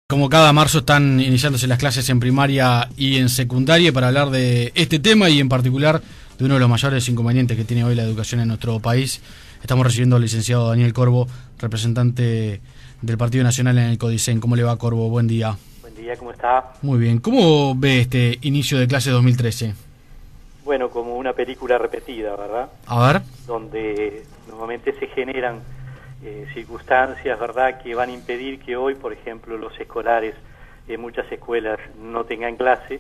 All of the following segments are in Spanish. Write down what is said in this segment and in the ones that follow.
Como cada marzo están iniciándose las clases en primaria y en secundaria para hablar de este tema y en particular de uno de los mayores inconvenientes que tiene hoy la educación en nuestro país. Estamos recibiendo al licenciado Daniel Corvo, representante del Partido Nacional en el CODICEN. ¿Cómo le va, Corvo? Buen día. Buen día, ¿cómo está? Muy bien. ¿Cómo ve este inicio de clase 2013? Bueno, como una película repetida, ¿verdad? A ver. Donde normalmente se generan circunstancias, ¿verdad?, que van a impedir que hoy, por ejemplo, los escolares en muchas escuelas no tengan clase,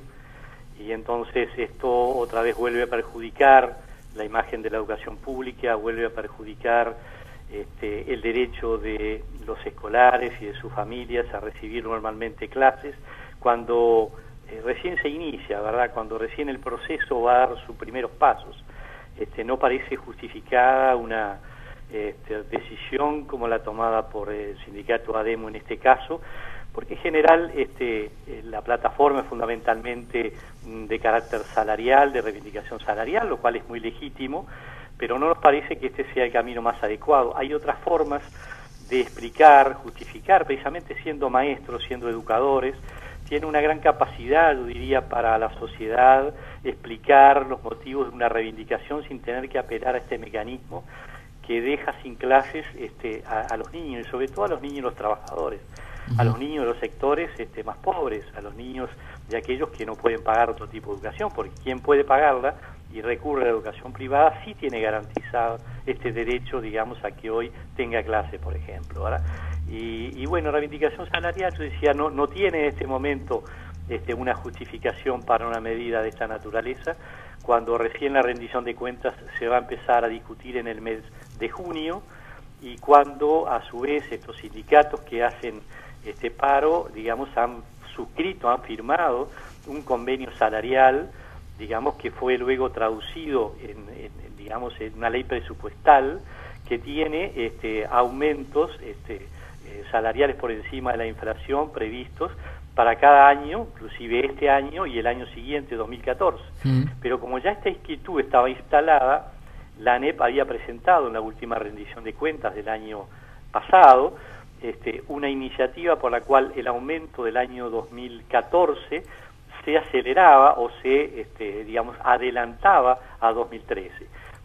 y entonces esto otra vez vuelve a perjudicar la imagen de la educación pública, vuelve a perjudicar el derecho de los escolares y de sus familias a recibir normalmente clases cuando recién se inicia, ¿verdad?, cuando recién el proceso va a dar sus primeros pasos. No parece justificada una decisión como la tomada por el sindicato ADEMO en este caso, porque en general la plataforma es fundamentalmente de carácter salarial, de reivindicación salarial, lo cual es muy legítimo, pero no nos parece que este sea el camino más adecuado. Hay otras formas de explicar, justificar, precisamente siendo maestros, siendo educadores, tiene una gran capacidad, yo diría, para la sociedad explicar los motivos de una reivindicación sin tener que apelar a este mecanismo que deja sin clases a los niños, y sobre todo a los niños y los trabajadores, a los niños de los sectores más pobres, a los niños de aquellos que no pueden pagar otro tipo de educación, porque quien puede pagarla y recurre a la educación privada sí tiene garantizado este derecho, digamos, a que hoy tenga clase, por ejemplo, ¿verdad? Y bueno, reivindicación salarial, yo decía, no tiene en este momento una justificación para una medida de esta naturaleza, cuando recién la rendición de cuentas se va a empezar a discutir en el mes de junio, y cuando a su vez estos sindicatos que hacen este paro, digamos, han suscrito, han firmado un convenio salarial, digamos, que fue luego traducido digamos, en una ley presupuestal que tiene aumentos salariales por encima de la inflación previstos para cada año, inclusive este año y el año siguiente, 2014. Pero como ya esta inquietud estaba instalada, la ANEP había presentado en la última rendición de cuentas del año pasado una iniciativa por la cual el aumento del año 2014 se aceleraba o se, digamos, adelantaba a 2013.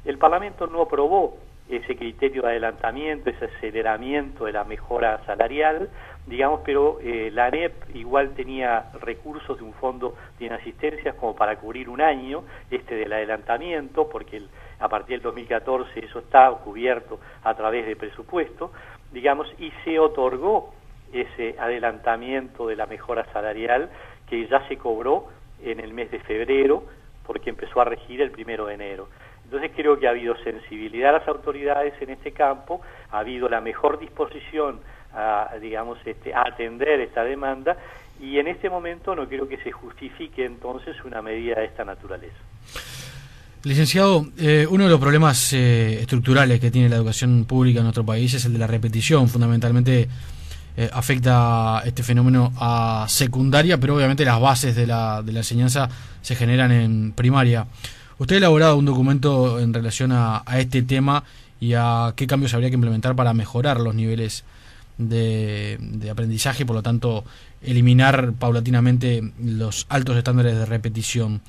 El Parlamento no aprobó ese criterio de adelantamiento, ese aceleramiento de la mejora salarial, digamos, pero la ANEP igual tenía recursos de un fondo de inasistencias como para cubrir un año del adelantamiento, porque a partir del 2014 eso está cubierto a través de presupuesto, digamos, y se otorgó ese adelantamiento de la mejora salarial que ya se cobró en el mes de febrero, porque empezó a regir el 1 de enero. Entonces creo que ha habido sensibilidad a las autoridades en este campo, ha habido la mejor disposición a, digamos, a atender esta demanda, y en este momento no creo que se justifique entonces una medida de esta naturaleza. Licenciado, uno de los problemas estructurales que tiene la educación pública en nuestro país es el de la repetición. Fundamentalmente afecta este fenómeno a secundaria, pero obviamente las bases de la enseñanza se generan en primaria. Usted ha elaborado un documento en relación a este tema y a qué cambios habría que implementar para mejorar los niveles de aprendizaje y, por lo tanto, eliminar paulatinamente los altos estándares de repetición.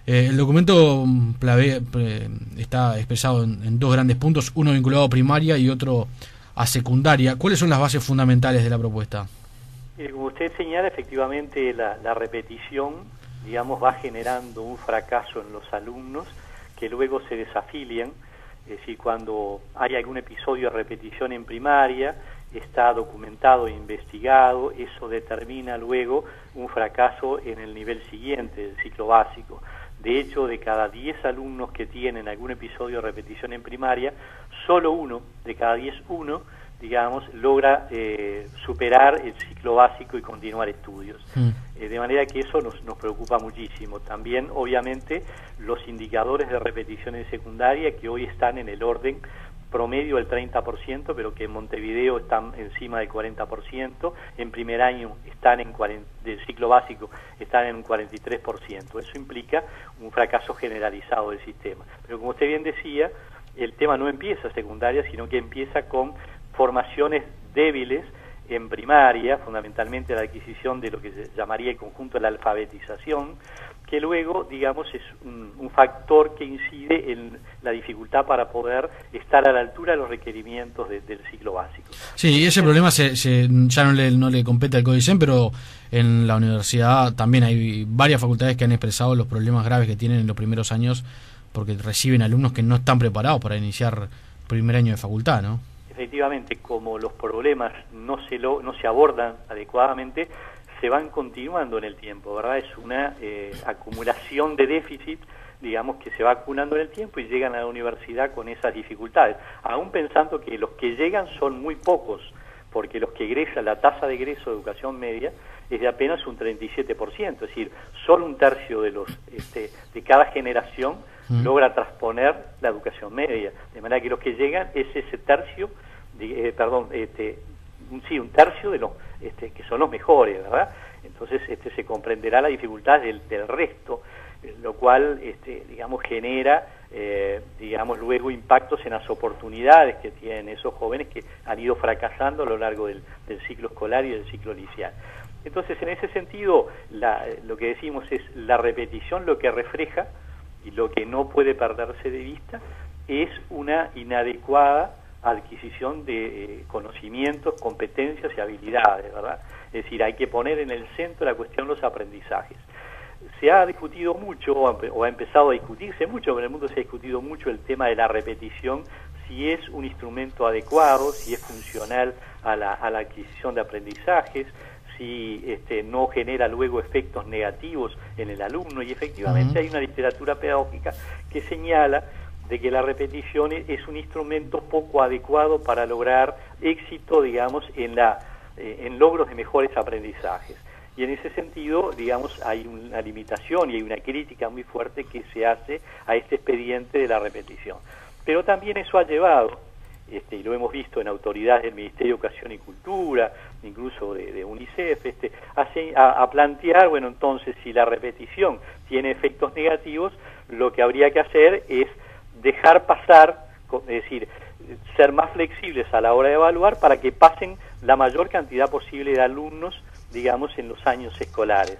El documento está expresado en dos grandes puntos, uno vinculado a primaria y otro a secundaria. ¿Cuáles son las bases fundamentales de la propuesta? Como usted señala, efectivamente la repetición, digamos, va generando un fracaso en los alumnos que luego se desafilian. Es decir, cuando hay algún episodio de repetición en primaria, está documentado e investigado, eso determina luego un fracaso en el nivel siguiente, del ciclo básico. De hecho, de cada 10 alumnos que tienen algún episodio de repetición en primaria, solo uno de cada 10, digamos, logra superar el ciclo básico y continuar estudios. De manera que eso nos preocupa muchísimo. También, obviamente, los indicadores de repetición en secundaria, que hoy están en el orden promedio del 30%, pero que en Montevideo están encima del 40%, en primer año están del ciclo básico están en un 43%. Eso implica un fracaso generalizado del sistema. Pero como usted bien decía, el tema no empieza secundaria, sino que empieza con formaciones débiles en primaria, fundamentalmente la adquisición de lo que se llamaría el conjunto de la alfabetización, que luego, digamos, es un factor que incide en la dificultad para poder estar a la altura de los requerimientos del ciclo básico. Sí, y ese problema ya no le compete al CODICEN, pero en la universidad también hay varias facultades que han expresado los problemas graves que tienen en los primeros años, porque reciben alumnos que no están preparados para iniciar primer año de facultad, ¿no? Efectivamente, como los problemas no se abordan adecuadamente, se van continuando en el tiempo, ¿verdad? Es una acumulación de déficit, digamos, que se va acumulando en el tiempo y llegan a la universidad con esas dificultades, aún pensando que los que llegan son muy pocos, porque los que egresan, la tasa de egreso de educación media es de apenas un 37%, es decir, solo un tercio de de cada generación logra transponer la educación media, de manera que los que llegan es ese tercio, un tercio de los que son los mejores, ¿verdad? Entonces se comprenderá la dificultad del resto, lo cual digamos genera luego impactos en las oportunidades que tienen esos jóvenes que han ido fracasando a lo largo del ciclo escolar y del ciclo liceal. Entonces, en ese sentido, lo que decimos es la repetición, lo que refleja y lo que no puede perderse de vista es una inadecuada adquisición de conocimientos, competencias y habilidades, ¿verdad? Es decir, hay que poner en el centro la cuestión los aprendizajes. Se ha discutido mucho, o ha empezado a discutirse mucho, en el mundo se ha discutido mucho el tema de la repetición, si es un instrumento adecuado, si es funcional a la adquisición de aprendizajes, si no genera luego efectos negativos en el alumno, y efectivamente hay una literatura pedagógica que señala de que la repetición es un instrumento poco adecuado para lograr éxito, digamos, en logros de mejores aprendizajes. Y en ese sentido, digamos, hay una limitación y hay una crítica muy fuerte que se hace a este expediente de la repetición. Pero también eso ha llevado, y lo hemos visto en autoridades del Ministerio de Educación y Cultura, incluso de UNICEF, a plantear, bueno, entonces, si la repetición tiene efectos negativos, lo que habría que hacer es dejar pasar, es decir, ser más flexibles a la hora de evaluar para que pasen la mayor cantidad posible de alumnos, digamos, en los años escolares.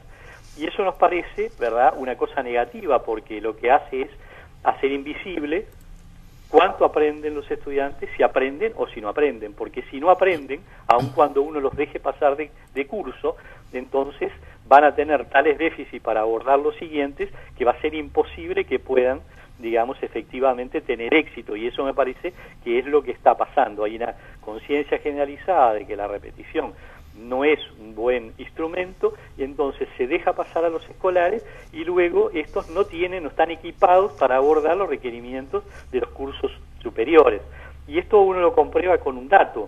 Y eso nos parece, ¿verdad?, una cosa negativa, porque lo que hace es hacer invisible cuánto aprenden los estudiantes, si aprenden o si no aprenden, porque si no aprenden, aun cuando uno los deje pasar de curso, entonces van a tener tales déficits para abordar los siguientes que va a ser imposible que puedan, digamos, efectivamente tener éxito, y eso me parece que es lo que está pasando. Hay una conciencia generalizada de que la repetición no es un buen instrumento, y entonces se deja pasar a los escolares y luego estos no están equipados para abordar los requerimientos de los cursos superiores. Y esto uno lo comprueba con un dato.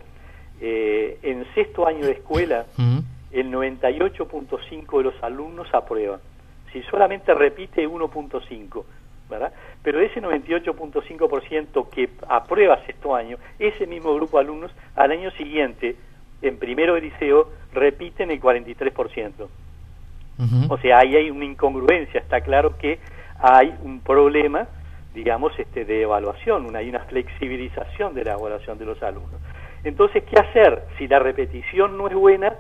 En sexto año de escuela, el 98.5% de los alumnos aprueban. Si solamente repite 1.5%, ¿verdad? Pero de ese 98.5% que aprueba sexto año, ese mismo grupo de alumnos al año siguiente, en primero de liceo, repiten el 43%. O sea, ahí hay una incongruencia. Está claro que hay un problema, digamos, de evaluación, hay una flexibilización de la evaluación de los alumnos. Entonces, ¿qué hacer si la repetición no es buena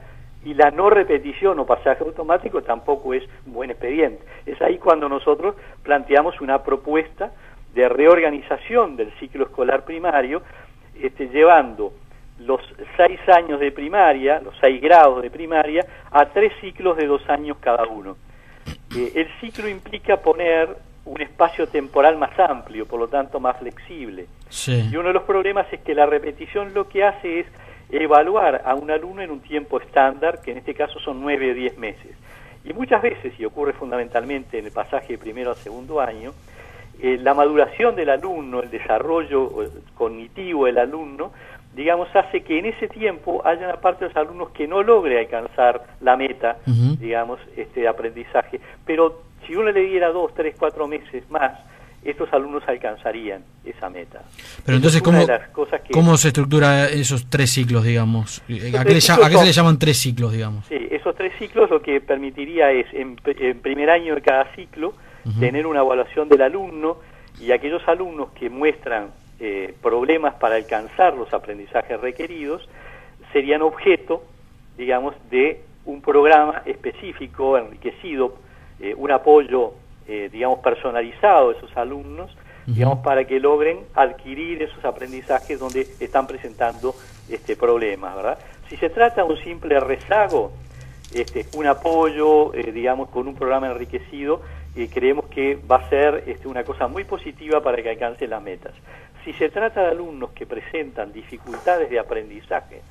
y la no repetición o pasaje automático tampoco es un buen expediente? Es ahí cuando nosotros planteamos una propuesta de reorganización del ciclo escolar primario, llevando los 6 años de primaria, los 6 grados de primaria, a 3 ciclos de 2 años cada uno. El ciclo implica poner un espacio temporal más amplio, por lo tanto más flexible. Sí. Y uno de los problemas es que la repetición lo que hace es evaluar a un alumno en un tiempo estándar, que en este caso son 9 o 10 meses. Y muchas veces, y ocurre fundamentalmente en el pasaje de primero a segundo año, la maduración del alumno, el desarrollo cognitivo del alumno, digamos, hace que en ese tiempo haya una parte de los alumnos que no logre alcanzar la meta, digamos, de aprendizaje. Pero si uno le diera 2, 3, 4 meses más, estos alumnos alcanzarían esa meta. Pero entonces, ¿cómo se estructura esos 3 ciclos, digamos? ¿A qué se le llaman 3 ciclos, digamos? Sí, esos 3 ciclos lo que permitiría es, en primer año de cada ciclo, tener una evaluación del alumno, y aquellos alumnos que muestran problemas para alcanzar los aprendizajes requeridos, serían objeto, digamos, de un programa específico, enriquecido, un apoyo, digamos, personalizado a esos alumnos, digamos, para que logren adquirir esos aprendizajes donde están presentando problemas, ¿verdad? Si se trata de un simple rezago, un apoyo, digamos, con un programa enriquecido, creemos que va a ser una cosa muy positiva para que alcancen las metas. Si se trata de alumnos que presentan dificultades de aprendizaje,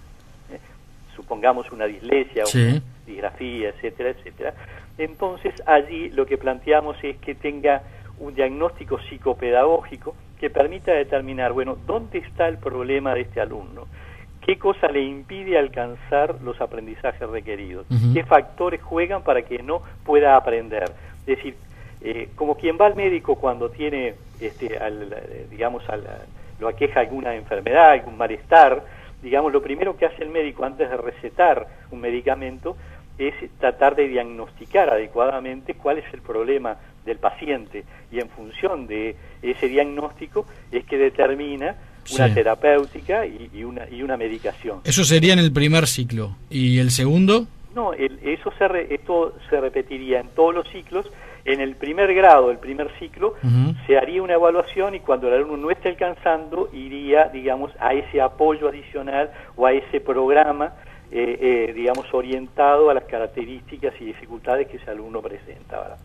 supongamos una dislexia, una disgrafía, etcétera, etcétera, entonces allí lo que planteamos es que tenga un diagnóstico psicopedagógico que permita determinar, bueno, ¿dónde está el problema de este alumno? ¿Qué cosa le impide alcanzar los aprendizajes requeridos? ¿Qué factores juegan para que no pueda aprender? Es decir, como quien va al médico cuando tiene, lo aqueja alguna enfermedad, algún malestar, digamos, lo primero que hace el médico antes de recetar un medicamento es tratar de diagnosticar adecuadamente cuál es el problema del paciente, y en función de ese diagnóstico es que determina una terapéutica y una medicación. Eso sería en el primer ciclo. ¿Y el segundo? No, esto se repetiría en todos los ciclos. En el primer grado, el primer ciclo, se haría una evaluación, y cuando el alumno no esté alcanzando, iría, digamos, a ese apoyo adicional o a ese programa, digamos, orientado a las características y dificultades que ese alumno presenta, ¿verdad?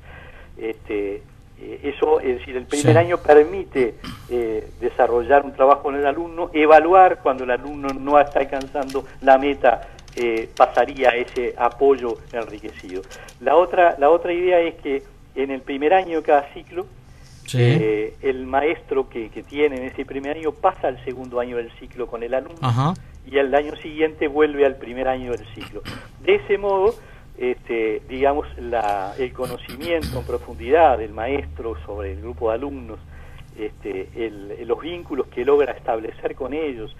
Eso, es decir, el primer año permite desarrollar un trabajo con el alumno, evaluar cuando el alumno no está alcanzando la meta, pasaría a ese apoyo enriquecido. La otra idea es que en el primer año de cada ciclo, el maestro que tiene en ese primer año pasa al segundo año del ciclo con el alumno, y al año siguiente vuelve al primer año del ciclo. De ese modo, digamos, el conocimiento en profundidad del maestro sobre el grupo de alumnos, los vínculos que logra establecer con ellos,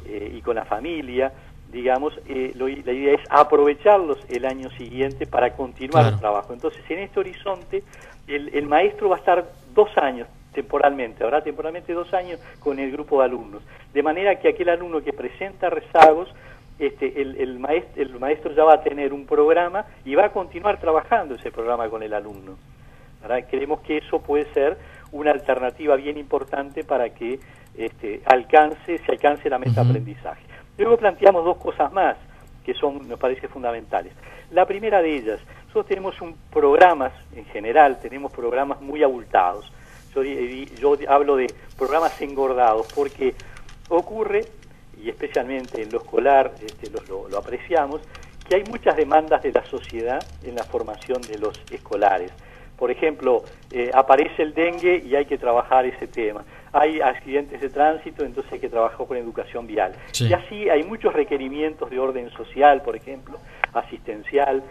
y con la familia, digamos, la idea es aprovecharlos el año siguiente para continuar el trabajo. Entonces, en este horizonte, el maestro va a estar 2 años temporalmente, habrá temporalmente 2 años con el grupo de alumnos, de manera que aquel alumno que presenta rezagos, el maestro ya va a tener un programa y va a continuar trabajando ese programa con el alumno, ¿verdad? Creemos que eso puede ser una alternativa bien importante para que se alcance la meta de aprendizaje. Luego planteamos 2 cosas más que nos parece fundamentales. La primera de ellas, nosotros tenemos programas, en general, tenemos programas muy abultados. Yo hablo de programas engordados porque ocurre, y especialmente en lo escolar lo apreciamos, que hay muchas demandas de la sociedad en la formación de los escolares. Por ejemplo, aparece el dengue y hay que trabajar ese tema. Hay accidentes de tránsito, entonces hay que trabajar con educación vial. Y así hay muchos requerimientos de orden social, por ejemplo, asistencial,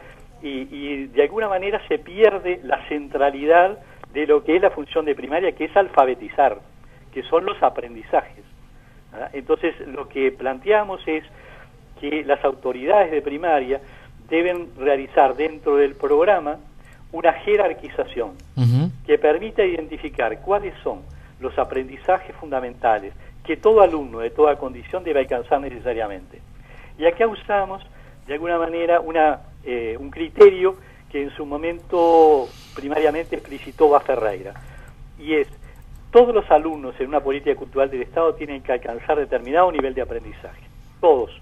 y de alguna manera se pierde la centralidad de lo que es la función de primaria, que es alfabetizar, que son los aprendizajes. Entonces, lo que planteamos es que las autoridades de primaria deben realizar dentro del programa una jerarquización que permita identificar cuáles son los aprendizajes fundamentales que todo alumno de toda condición debe alcanzar necesariamente. Y acá usamos, de alguna manera, un criterio que en su momento primariamente explicitó Bas Ferreira, y es: todos los alumnos en una política cultural del Estado tienen que alcanzar determinado nivel de aprendizaje, todos,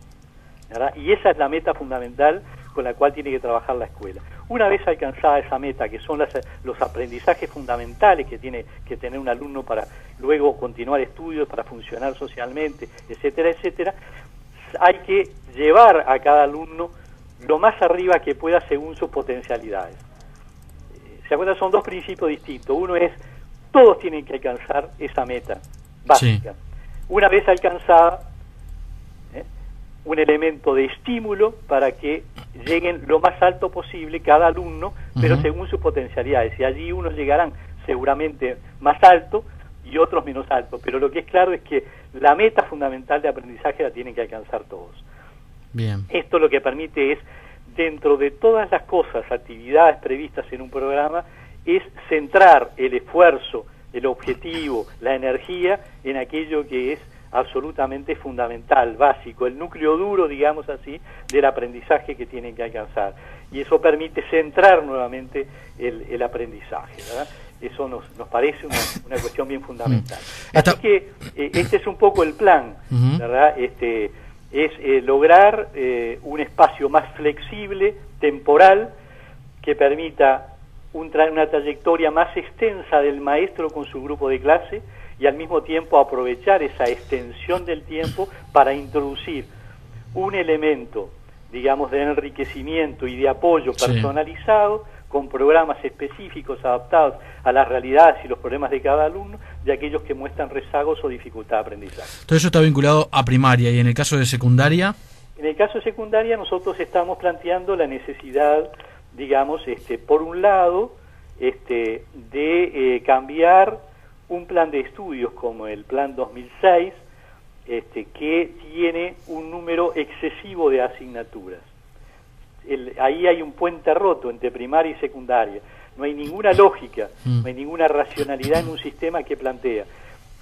¿verdad? Y esa es la meta fundamental con la cual tiene que trabajar la escuela. Una vez alcanzada esa meta, que son los aprendizajes fundamentales que tiene que tener un alumno para luego continuar estudios, para funcionar socialmente, etcétera, etcétera, hay que llevar a cada alumno lo más arriba que pueda según sus potencialidades. ¿Se acuerdan? Son 2 principios distintos. Uno es: todos tienen que alcanzar esa meta básica. Una vez alcanzada, un elemento de estímulo para que lleguen lo más alto posible cada alumno, pero según sus potencialidades. Y allí unos llegarán seguramente más alto y otros menos alto. Pero lo que es claro es que la meta fundamental de aprendizaje la tienen que alcanzar todos. Bien. Esto lo que permite es, dentro de todas las cosas, actividades previstas en un programa, es centrar el esfuerzo, el objetivo, la energía en aquello que es absolutamente fundamental, básico, el núcleo duro, digamos así, del aprendizaje que tienen que alcanzar. Y eso permite centrar nuevamente el aprendizaje, ¿verdad? Eso nos parece una cuestión bien fundamental. Así que este es un poco el plan, ¿verdad? Es lograr un espacio más flexible, temporal, que permita una trayectoria más extensa del maestro con su grupo de clase y al mismo tiempo aprovechar esa extensión del tiempo para introducir un elemento, digamos, de enriquecimiento y de apoyo personalizado, con programas específicos adaptados a las realidades y los problemas de cada alumno, de aquellos que muestran rezagos o dificultad de aprendizaje. Todo eso está vinculado a primaria, y en el caso de secundaria. En el caso de secundaria nosotros estamos planteando la necesidad, digamos, por un lado, de cambiar un plan de estudios como el plan 2006, que tiene un número excesivo de asignaturas. Ahí hay un puente roto entre primaria y secundaria. No hay ninguna lógica, no hay ninguna racionalidad en un sistema que plantea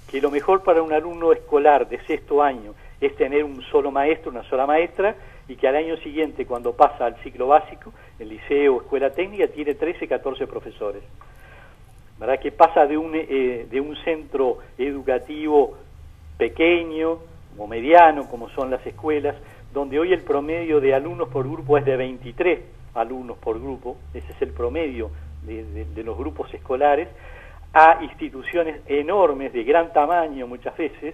que lo mejor para un alumno escolar de sexto año es tener un solo maestro, una sola maestra, y que al año siguiente, cuando pasa al ciclo básico, el liceo o escuela técnica, tiene 13, 14 profesores. ¿Verdad? Que pasa de un centro educativo pequeño o mediano, como son las escuelas, donde hoy el promedio de alumnos por grupo es de 23 alumnos por grupo, ese es el promedio de los grupos escolares, a instituciones enormes, de gran tamaño muchas veces,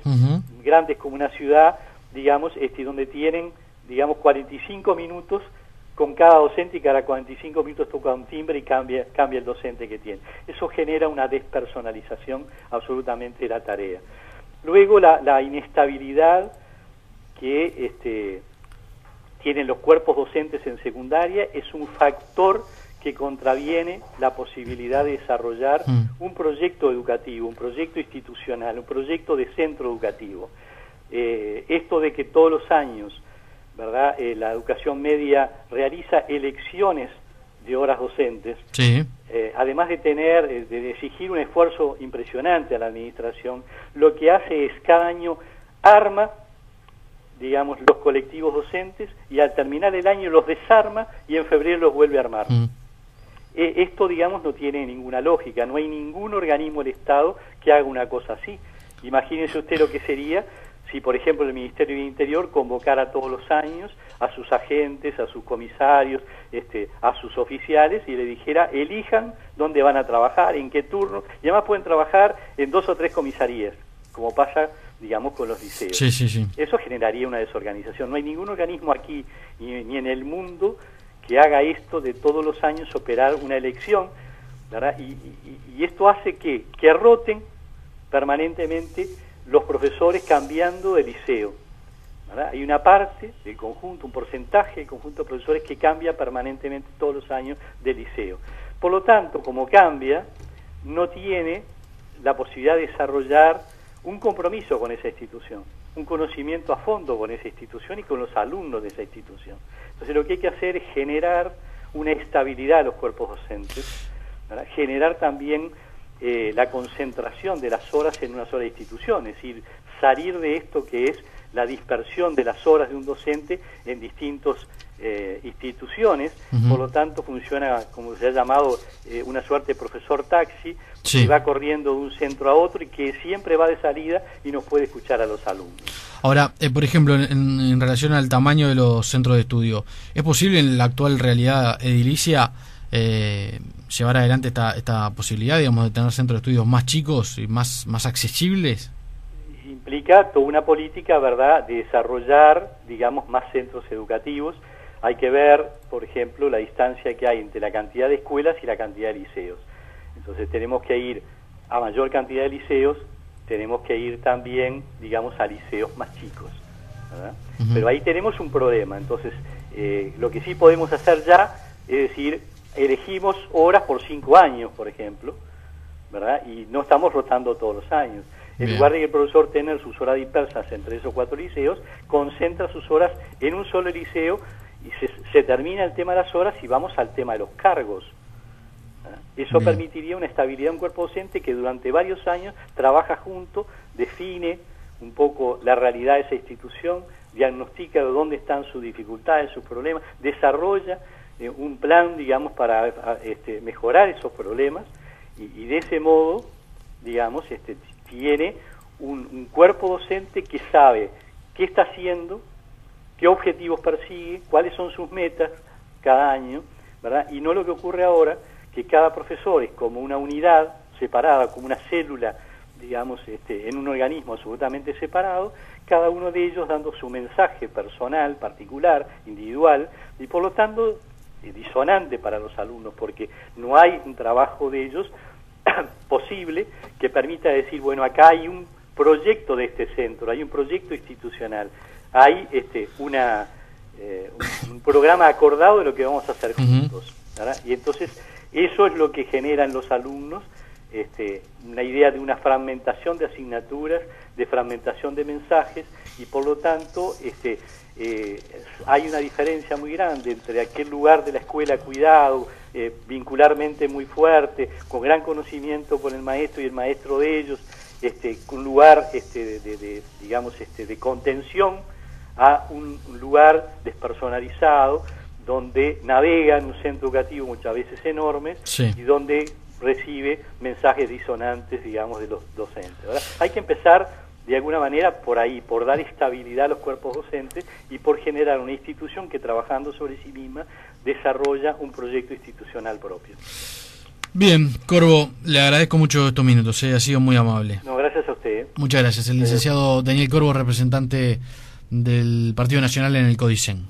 grandes como una ciudad, digamos, donde tienen, digamos, 45 minutos con cada docente, y cada 45 minutos toca un timbre y cambia el docente que tiene. Eso genera una despersonalización absolutamente de la tarea. Luego la inestabilidad que tienen los cuerpos docentes en secundaria es un factor que contraviene la posibilidad de desarrollar un proyecto educativo, un proyecto institucional, un proyecto de centro educativo. Esto de que todos los años, ¿verdad?, la educación media realiza elecciones de horas docentes, además de exigir un esfuerzo impresionante a la administración, lo que hace es cada año arma, digamos, los colectivos docentes, y al terminar el año los desarma y en febrero los vuelve a armar. Esto, digamos, no tiene ninguna lógica, no hay ningún organismo del Estado que haga una cosa así. Imagínense usted lo que sería si, por ejemplo, el Ministerio del Interior convocara todos los años a sus agentes, a sus comisarios, a sus oficiales, y le dijera: elijan dónde van a trabajar, en qué turno, y además pueden trabajar en 2 o 3 comisarías, como pasa, digamos, con los liceos. Eso generaría una desorganización. No hay ningún organismo aquí ni en el mundo que haga esto de todos los años operar una elección, ¿verdad? Y esto hace que roten permanentemente los profesores cambiando de liceo, ¿verdad? Hay una parte del conjunto, un porcentaje del conjunto de profesores que cambia permanentemente todos los años de liceo. Por lo tanto, como cambia, no tiene la posibilidad de desarrollar un compromiso con esa institución, un conocimiento a fondo con esa institución y con los alumnos de esa institución. Entonces lo que hay que hacer es generar una estabilidad a los cuerpos docentes, ¿verdad? Generar también la concentración de las horas en una sola institución, es decir, salir de esto que es la dispersión de las horas de un docente en distintas instituciones. Por lo tanto funciona, como se ha llamado, una suerte de profesor taxi, que va corriendo de un centro a otro y que siempre va de salida y no puede escuchar a los alumnos. Ahora, por ejemplo, en relación al tamaño de los centros de estudio, ¿es posible en la actual realidad edilicia llevar adelante esta posibilidad, digamos, de tener centros de estudios más chicos y más accesibles? Implica toda una política, ¿verdad?, de desarrollar, digamos, más centros educativos. Hay que ver, por ejemplo, la distancia que hay entre la cantidad de escuelas y la cantidad de liceos. Entonces tenemos que ir a mayor cantidad de liceos, tenemos que ir también, digamos, a liceos más chicos, ¿verdad? Pero ahí tenemos un problema. Entonces, lo que sí podemos hacer ya es decir, elegimos horas por 5 años, por ejemplo, ¿verdad? Y no estamos rotando todos los años. En lugar de que el profesor tener sus horas dispersas en 3 o 4 liceos, concentra sus horas en un solo liceo y se termina el tema de las horas y vamos al tema de los cargos. Eso permitiría una estabilidad de un cuerpo docente que durante varios años trabaja junto, define un poco la realidad de esa institución, diagnostica dónde están sus dificultades, sus problemas, desarrolla un plan, digamos, para mejorar esos problemas y de ese modo, digamos, tiene un cuerpo docente que sabe qué está haciendo, qué objetivos persigue, cuáles son sus metas cada año, ¿verdad? Y no lo que ocurre ahora, que cada profesor es como una unidad separada, como una célula, digamos, en un organismo absolutamente separado, cada uno de ellos dando su mensaje personal, particular, individual, y por lo tanto disonante para los alumnos, porque no hay un trabajo de ellos posible que permita decir, bueno, acá hay un proyecto de este centro, hay un proyecto institucional, hay un programa acordado de lo que vamos a hacer juntos, ¿verdad? Y entonces eso es lo que generan los alumnos, una idea de una fragmentación de asignaturas, de fragmentación de mensajes, y por lo tanto hay una diferencia muy grande entre aquel lugar de la escuela cuidado, vincularmente muy fuerte, con gran conocimiento por el maestro y el maestro de ellos, un lugar de contención, a un lugar despersonalizado donde navega en un centro educativo muchas veces enorme, sí, y donde recibe mensajes disonantes, digamos, de los docentes, ¿verdad? Hay que empezar de alguna manera por ahí, por dar estabilidad a los cuerpos docentes y por generar una institución que, trabajando sobre sí misma, desarrolla un proyecto institucional propio. Bien, Corvo, le agradezco mucho estos minutos, ha sido muy amable. No, gracias a usted. Muchas gracias. El licenciado Daniel Corvo, representante del Partido Nacional en el CODICEN.